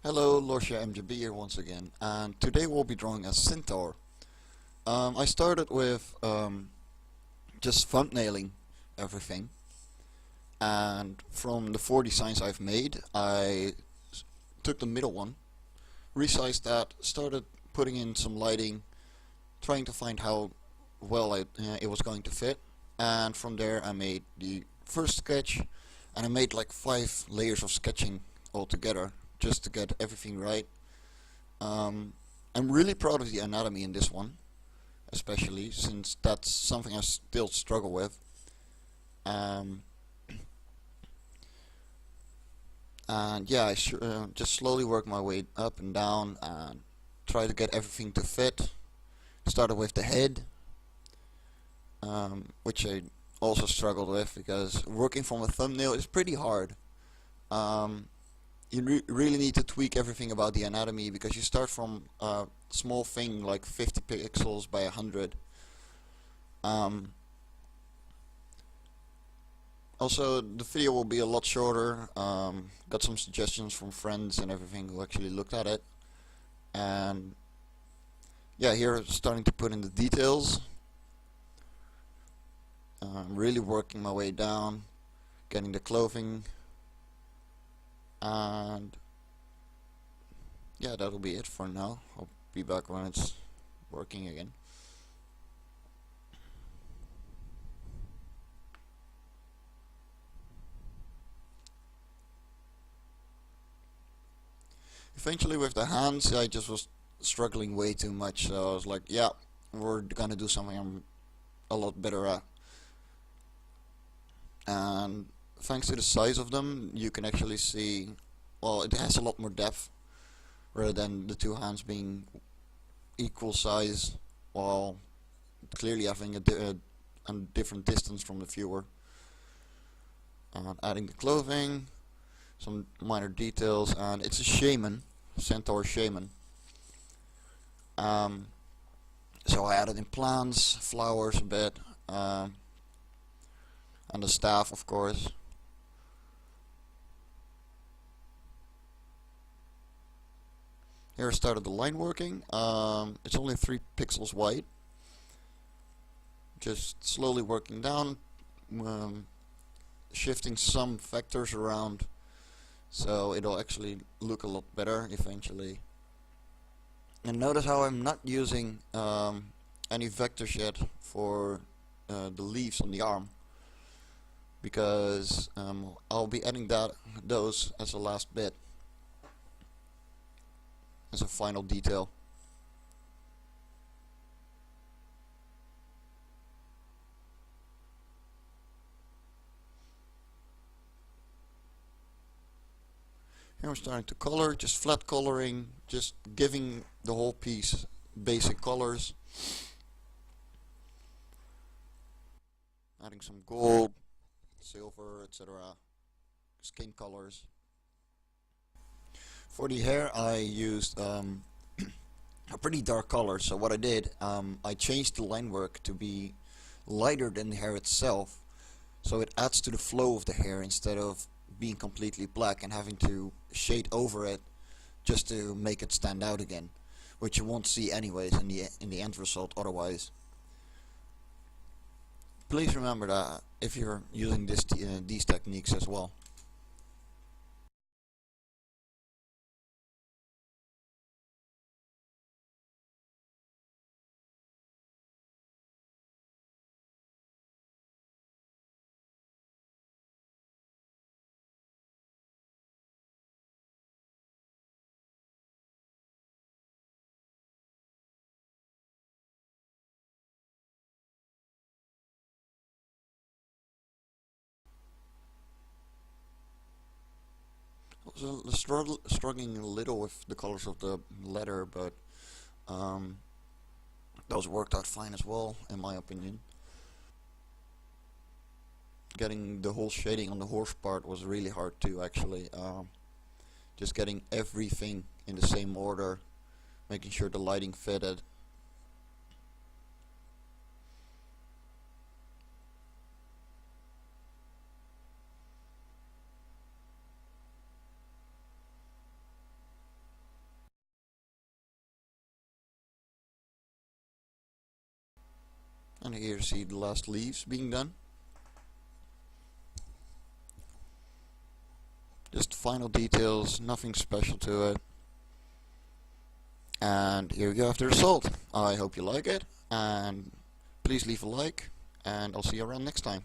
Hello, Lorcia MGB here once again, and today we'll be drawing a centaur. I started with just thumbnailing everything, and from the 4 designs I've made, I took the middle one, resized that, started putting in some lighting, trying to find how well it was going to fit, and from there I made the first sketch, and I made like 5 layers of sketching altogether just to get everything right. I'm really proud of the anatomy in this one, especially since that's something I still struggle with. Um, and yeah, I just slowly work my way up and down and try to get everything to fit. Started with the head, which I also struggled with because working from a thumbnail is pretty hard. Um, you really need to tweak everything about the anatomy because you start from a small thing like 50 pixels by 100. Um, Also, the video will be a lot shorter. Got some suggestions from friends and everything who actually looked at it. And yeah, here starting to put in the details. Really working my way down, getting the clothing. And yeah, that'll be it for now. I'll be back when it's working again. Eventually with the hands, I just was struggling way too much, so I was like, yeah, we're gonna do something I'm a lot better at. And thanks to the size of them, you can actually see, well, it has a lot more depth rather than the two hands being equal size, while clearly having a different distance from the viewer. Adding the clothing, some minor details, and it's a shaman, Centaur Shaman. So I added in plants, flowers a bit, and the staff, of course. Here I started the line working. It's only 3 pixels wide. Just slowly working down, shifting some vectors around so it'll actually look a lot better eventually. And notice how I'm not using any vectors yet for the leaves on the arm, because I'll be adding those as a last bit, as a final detail. Here I'm starting to color, just flat coloring, just giving the whole piece basic colors. Adding some gold, silver, etc. Skin colors. For the hair I used a pretty dark color, so what I did, I changed the line work to be lighter than the hair itself, so it adds to the flow of the hair instead of being completely black and having to shade over it just to make it stand out again, which you won't see anyways in the end result otherwise. Please remember that if you're using these techniques as well. I was struggling a little with the colors of the leather, but um, those worked out fine as well, in my opinion. Getting the whole shading on the horse part was really hard too, actually. Just getting everything in the same order, making sure the lighting fitted. And here you see the last leaves being done. Just final details, nothing special to it. And here we go after the result. I hope you like it, and please leave a like, and I'll see you around next time.